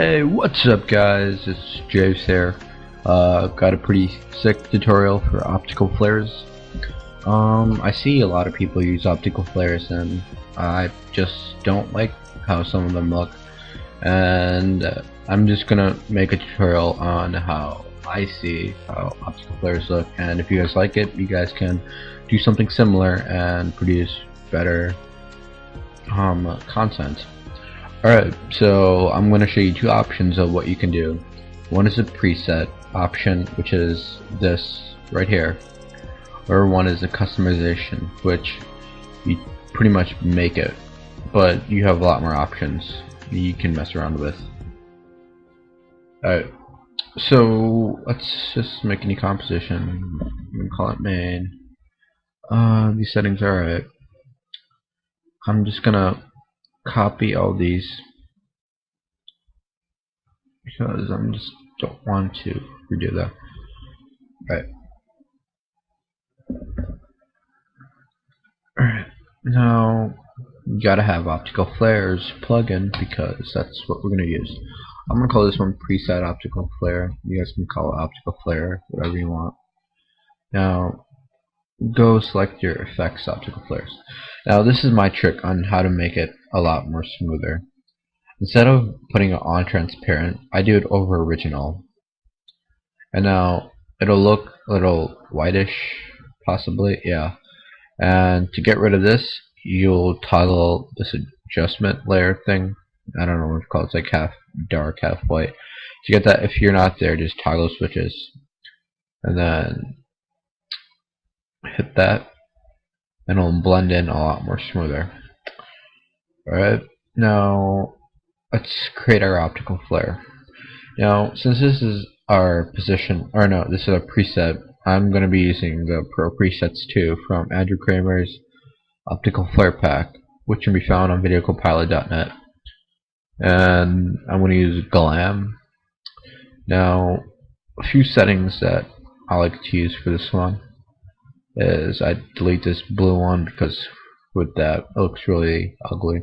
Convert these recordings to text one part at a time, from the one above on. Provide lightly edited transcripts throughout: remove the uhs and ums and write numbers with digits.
Hey, what's up guys? It's Jaivs here. Got a pretty sick tutorial for optical flares. I see a lot of people use optical flares and I just don't like how some of them look. And I'm just gonna make a tutorial on how I see how optical flares look, and if you guys like it, you guys can do something similar and produce better content. Alright, so I'm going to show you two options of what you can do. One is a preset option, which is this right here, or one is a customization, which you pretty much make it, but you have a lot more options you can mess around with. Alright, so let's just make a new composition. I'm going to call it main. These settings are alright. I'm just going to copy all these because I just don't want to redo that. Alright, now you gotta have optical flares plugin because that's what we're gonna use. I'm gonna call this one preset optical flare. You guys can call it optical flare, whatever you want. Now go select your effects optical flares. Now this is my trick on how to make it a lot more smoother. Instead of putting it on transparent, I do it over original. And now it'll look a little whitish, possibly, yeah. And to get rid of this, you'll toggle this adjustment layer thing. I don't know what it's called. It's like half dark, half white. To get that, if you're not there, just toggle switches. And then hit that, and it'll blend in a lot more smoother. Alright, now let's create our optical flare. Now, since this is our position, or no, this is a preset, I'm going to be using the Pro Presets 2 from Andrew Kramer's Optical Flare Pack, which can be found on videocopilot.net. And I'm going to use Glam. Now, a few settings that I like to use for this one is I delete this blue one because with that it looks really ugly.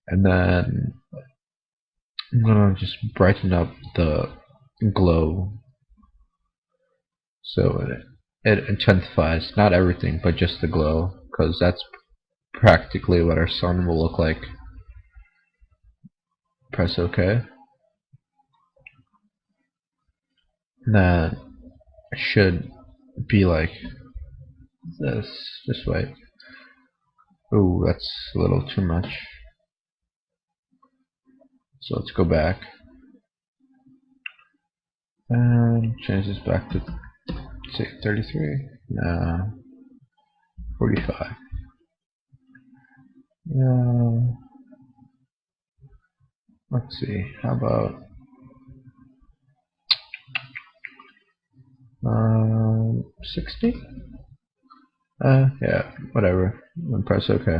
And then I'm going to just brighten up the glow so it intensifies, not everything, but just the glow, because that's practically what our sun will look like. Press OK. That should be like this. Just wait. Ooh, that's a little too much. So let's go back and change this back to say 33. No, 45. No. Let's see. How about 60? Yeah, whatever. And press OK.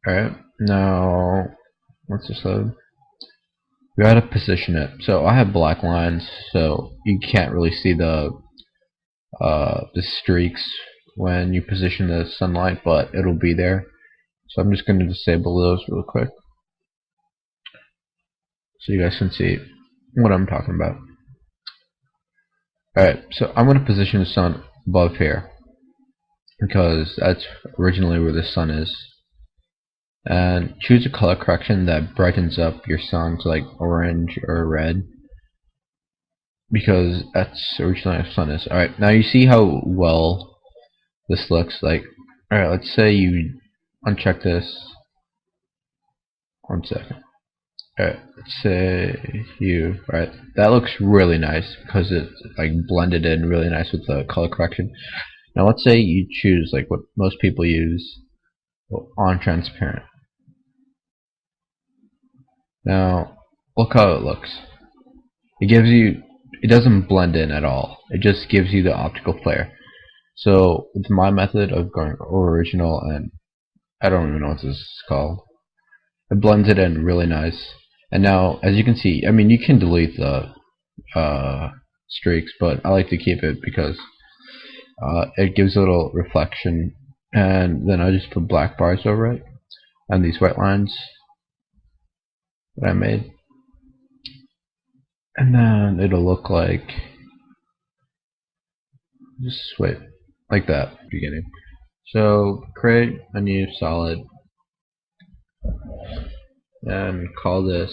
Alright, now let's just load. We gotta position it. So I have black lines, so you can't really see the streaks when you position the sunlight, but it'll be there. So I'm just gonna disable those real quick so you guys can see what I'm talking about. Alright, so I'm gonna position the sun above here because that's originally where the sun is. And choose a color correction that brightens up your sun to like orange or red, because that's originally how the sun is. Alright, now you see how well this looks like. Alright, let's say you uncheck this. 1 second. Alright, let's say you, alright, that looks really nice because it's like blended in really nice with the color correction. Now let's say you choose like what most people use, on transparent. Now look how it looks. It doesn't blend in at all. It just gives you the optical flare. So it's my method of going original, and I don't even know what this is called. It blends it in really nice. And now, as you can see, I mean, you can delete the streaks, but I like to keep it because it gives a little reflection. And then I just put black bars over it and these white lines. that I made, and then it'll look like, just wait, like that beginning. So create a new solid and call this,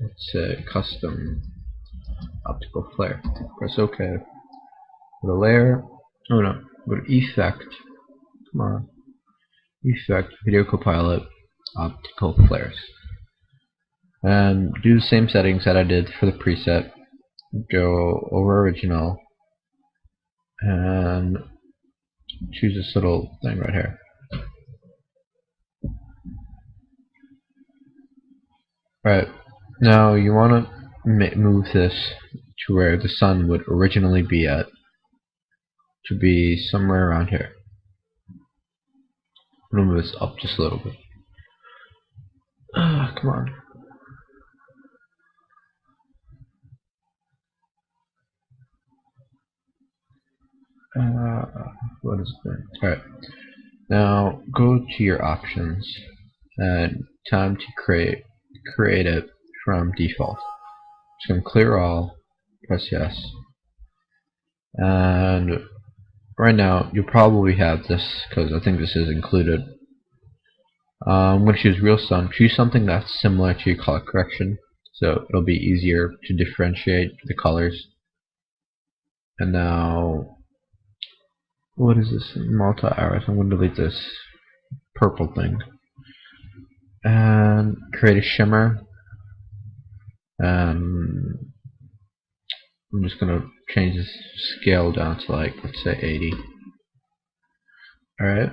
let's say, custom optical flare. Press OK. Go to layer. Oh no. Go to effect. Come on. Effect. Video Copilot. Optical flares. And do the same settings that I did for the preset. Go over original and choose this little thing right here. Right. Now you want to move this to where the sun would originally be at, to be somewhere around here. Move this up just a little bit. Come on. What is that? Alright. Now go to your options and time to create it from default. Just gonna clear all, press yes. And right now you'll probably have this because I think this is included. I'm going to choose real sun. Choose something that's similar to your color correction, so it'll be easier to differentiate the colors. And now, what is this? Multi-iris. I'm going to delete this purple thing. And create a shimmer. And I'm just going to change this scale down to, like, let's say 80. Alright.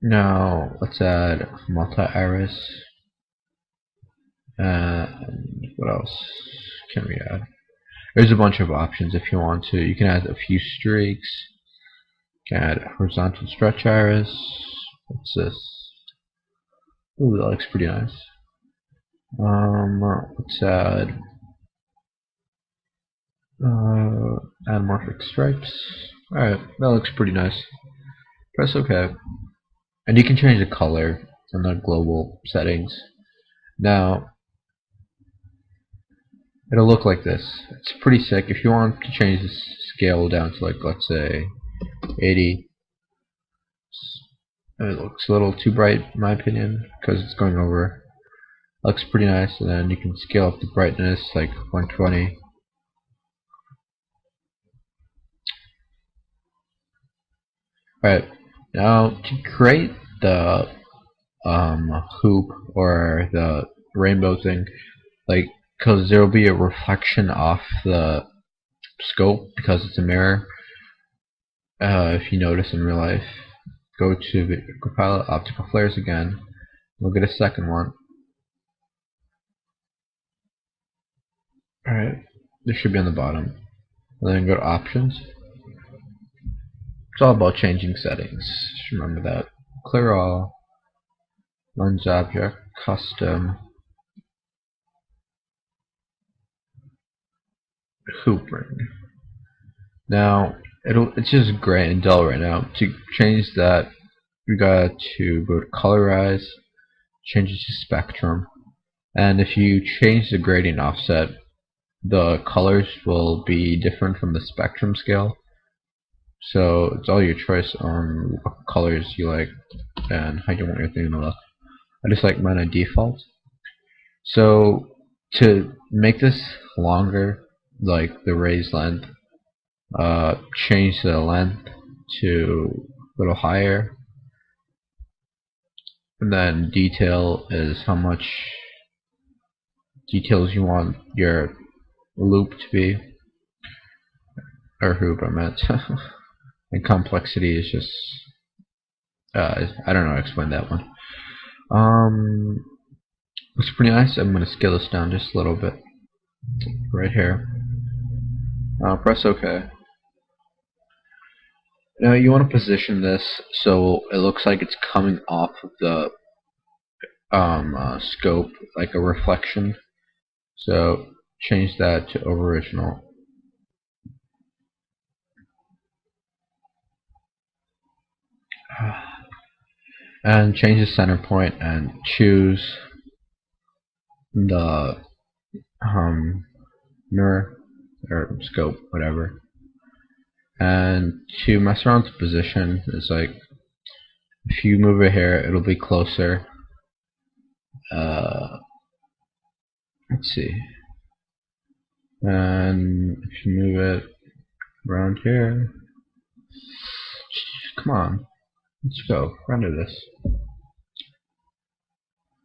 Now, let's add multi-iris. And what else can we add? There's a bunch of options if you want to. You can add a few streaks. You can add horizontal stretch iris. What's this? Ooh, that looks pretty nice. Let's add anamorphic stripes. Alright, that looks pretty nice. Press OK. And you can change the color in the global settings. Now, it'll look like this. It's pretty sick. If you want to change the scale down to, like, let's say 80, it looks a little too bright in my opinion because it's going over. It looks pretty nice, and then you can scale up the brightness like 120. Alright, now to create the hoop or the rainbow thing, like, because there will be a reflection off the scope because it's a mirror. If you notice in real life, go to Video Copilot, Optical Flares again. We'll get a second one. Alright, this should be on the bottom. And then go to Options. It's all about changing settings. Just remember that. Clear all. Lens object. Custom. Hoop ring. Now, it's just gray and dull right now. To change that, you got to go to colorize, change it to spectrum, and if you change the gradient offset, the colors will be different from the spectrum scale. So it's all your choice on what colors you like and how you want your thing to look. I just like mine at default. So to make this longer, like the raised length, change the length to a little higher, and then detail is how much details you want your loop to be, or hoop I meant. And complexity is just I don't know how to explain that one. Looks pretty nice. I'm going to scale this down just a little bit right here. Press OK. Now you want to position this so it looks like it's coming off of the scope, like a reflection. So change that to over original. And change the center point and choose the mirror or scope, whatever. And to mess around with the position is like, if you move it here, it'll be closer. Let's see. And if you move it around here, come on, let's go render this.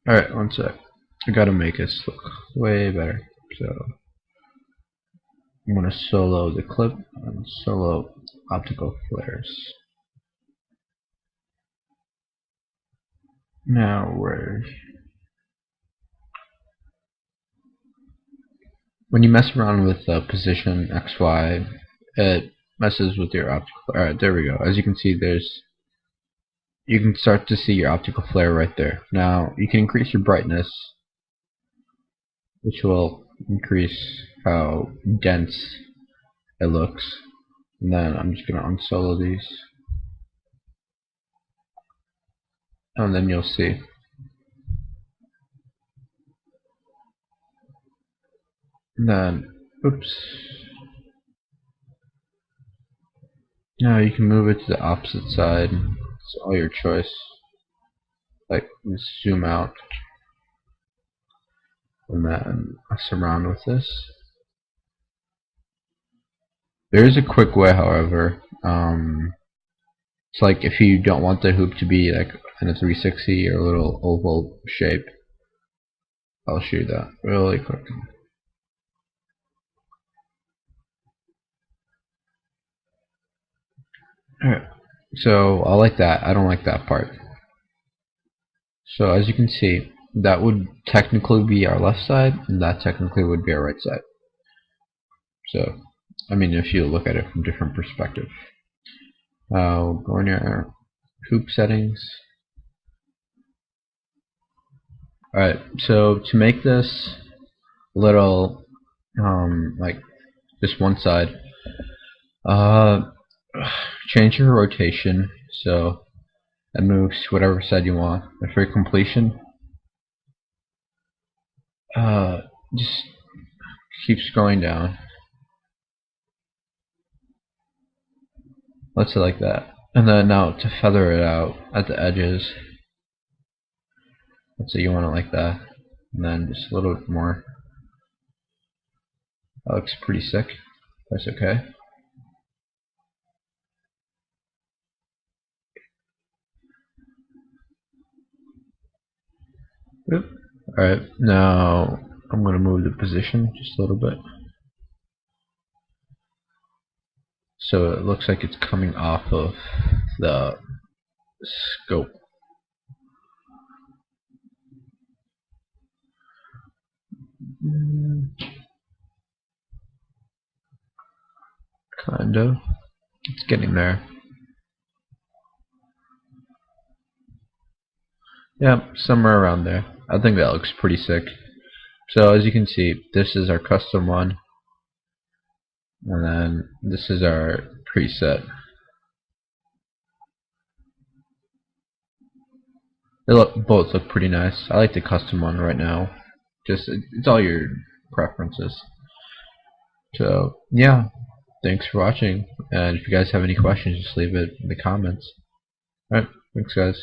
Alright, one sec. I gotta make this look way better. So I'm gonna solo the clip and solo optical flares. Now when you mess around with position XY, it messes with your optical. Alright, there we go. As you can see, you can start to see your optical flare right there. Now you can increase your brightness, which will increase how dense it looks. And then I'm just gonna unsolo these, and then you'll see. And then, oops. Now you can move it to the opposite side. It's all your choice. Like, just zoom out, and then mess around with this. There is a quick way, however. It's like if you don't want the hoop to be like in a 360 or a little oval shape. I'll show you that really quick. Alright, so I like that. I don't like that part. So as you can see, that would technically be our left side, and that technically would be our right side. So, I mean, if you look at it from different perspective. Go in your hoop settings. Alright, so to make this little, like this one side, change your rotation so it moves whatever side you want. And for completion, just keep scrolling down. Let's say like that. And then now to feather it out at the edges, let's say you want it like that. And then just a little bit more. That looks pretty sick. That's okay. Alright, now I'm going to move the position just a little bit. So it looks like it's coming off of the scope. Kind of. It's getting there. Yeah, somewhere around there. I think that looks pretty sick. So as you can see, this is our custom one, and then this is our preset. Both look pretty nice. I like the custom one right now. Just it's all your preferences. So yeah, thanks for watching, and if you guys have any questions, just leave it in the comments. Alright, thanks guys.